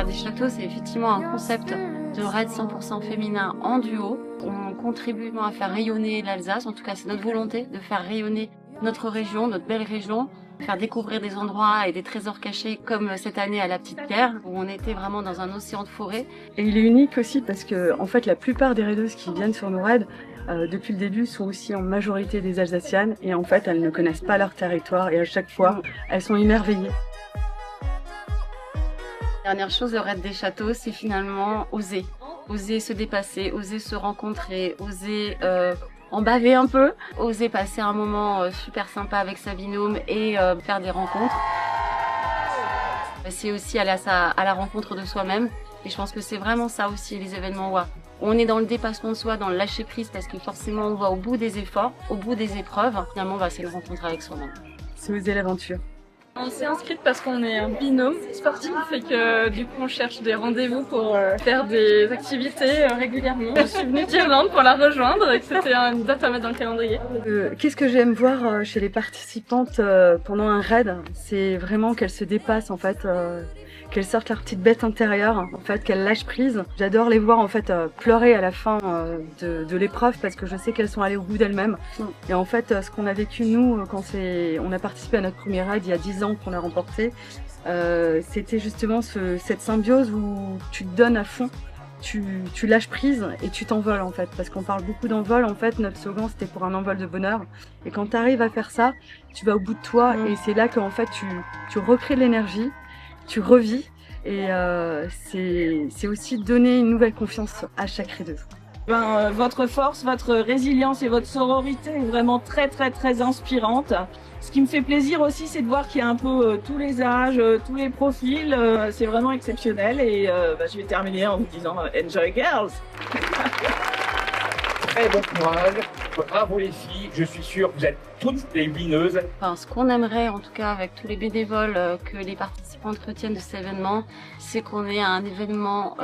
des Châteaux, c'est effectivement un concept de raid 100% féminin en duo. On contribue à faire rayonner l'Alsace, en tout cas c'est notre volonté de faire rayonner notre région, notre belle région, faire découvrir des endroits et des trésors cachés comme cette année à la Petite Pierre, où on était vraiment dans un océan de forêt. Et il est unique aussi parce que en fait la plupart des raideuses qui viennent sur nos raids depuis le début sont aussi en majorité des Alsaciennes et en fait elles ne connaissent pas leur territoire et à chaque fois elles sont émerveillées. Dernière chose, le raid des Châteaux, c'est finalement oser. Oser se dépasser, oser se rencontrer, oser en baver un peu, oser passer un moment super sympa avec sa binôme et faire des rencontres. C'est aussi aller à la rencontre de soi-même et je pense que c'est vraiment ça aussi les événements WA. On est dans le dépassement de soi, dans le lâcher prise parce que forcément on va au bout des efforts, au bout des épreuves. Finalement, c'est le rencontre avec soi-même. C'est oser l'aventure. On s'est inscrite parce qu'on est un binôme sportif et que du coup on cherche des rendez-vous pour faire des activités régulièrement. Je suis venue d'Irlande pour la rejoindre et que c'était une date à mettre dans le calendrier. Qu'est-ce que j'aime voir chez les participantes pendant un raid, c'est vraiment qu'elles se dépassent en fait, qu'elles sortent leur petite bête intérieure, en fait, qu'elles lâchent prise. J'adore les voir en fait pleurer à la fin de l'épreuve parce que je sais qu'elles sont allées au bout d'elles-mêmes. Et en fait, ce qu'on a vécu nous quand on a participé à notre premier raid il y a 10 ans qu'on a remporté, c'était justement cette symbiose où tu te donnes à fond. Tu lâches prise et tu t'envoles en fait, parce qu'on parle beaucoup d'envol. En fait, notre slogan c'était pour un envol de bonheur. Et quand tu arrives à faire ça, tu vas au bout de toi et c'est là qu'en fait tu recrées de l'énergie, tu revis et c'est aussi donner une nouvelle confiance à chaque raideuse. Votre force, votre résilience et votre sororité est vraiment très inspirante. Ce qui me fait plaisir aussi, c'est de voir qu'il y a un peu tous les âges, tous les profils. C'est vraiment exceptionnel et je vais terminer en vous disant Enjoy Girls. Très bon courage, bravo les filles, je suis sûr que vous êtes toutes des bineuses. Ce qu'on aimerait en tout cas avec tous les bénévoles que les participantes retiennent de cet événement, c'est qu'on ait un événement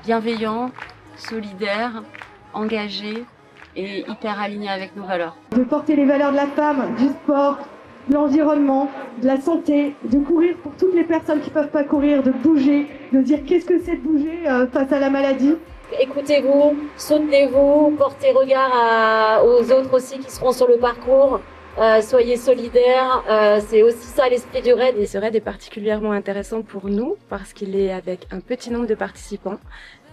bienveillant, solidaire, engagé et hyper aligné avec nos valeurs. De porter les valeurs de la femme, du sport, de l'environnement, de la santé, de courir pour toutes les personnes qui ne peuvent pas courir, de bouger, de dire qu'est-ce que c'est de bouger face à la maladie. Écoutez-vous, soutenez-vous, portez regard aux autres aussi qui seront sur le parcours. Soyez solidaires, c'est aussi ça l'esprit du raid. Et ce raid est particulièrement intéressant pour nous parce qu'il est avec un petit nombre de participants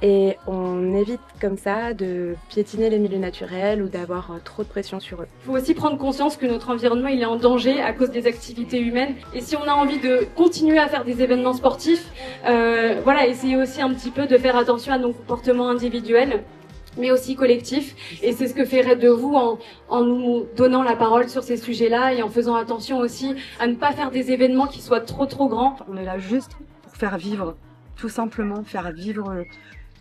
et on évite comme ça de piétiner les milieux naturels ou d'avoir trop de pression sur eux. Il faut aussi prendre conscience que notre environnement il est en danger à cause des activités humaines et si on a envie de continuer à faire des événements sportifs, essayez aussi un petit peu de faire attention à nos comportements individuels mais aussi collectif. Et c'est ce que fait Raid de vous en nous donnant la parole sur ces sujets-là et en faisant attention aussi à ne pas faire des événements qui soient trop grands. On est là juste pour faire vivre, tout simplement faire vivre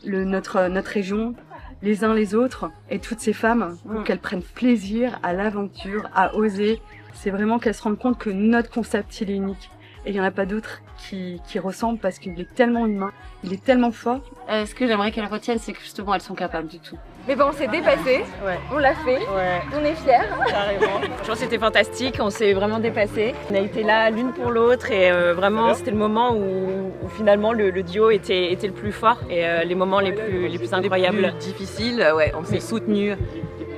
notre région, les uns les autres et toutes ces femmes, pour qu'elles prennent plaisir à l'aventure, à oser. C'est vraiment qu'elles se rendent compte que notre concept il est unique. Et il n'y en a pas d'autres qui ressemblent parce qu'il est tellement humain, il est tellement fort. Ce que j'aimerais qu'elles retiennent, c'est que justement elles sont capables du tout. Mais bon, on s'est dépassé, on l'a fait, on est fiers. Carrément. Je pense que c'était fantastique, on s'est vraiment dépassés. On a été là l'une pour l'autre et vraiment c'était le moment où finalement le duo était le plus fort et les moments les plus incroyables. Les plus difficiles, on s'est soutenus,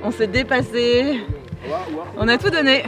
on s'est dépassés, on a tout donné.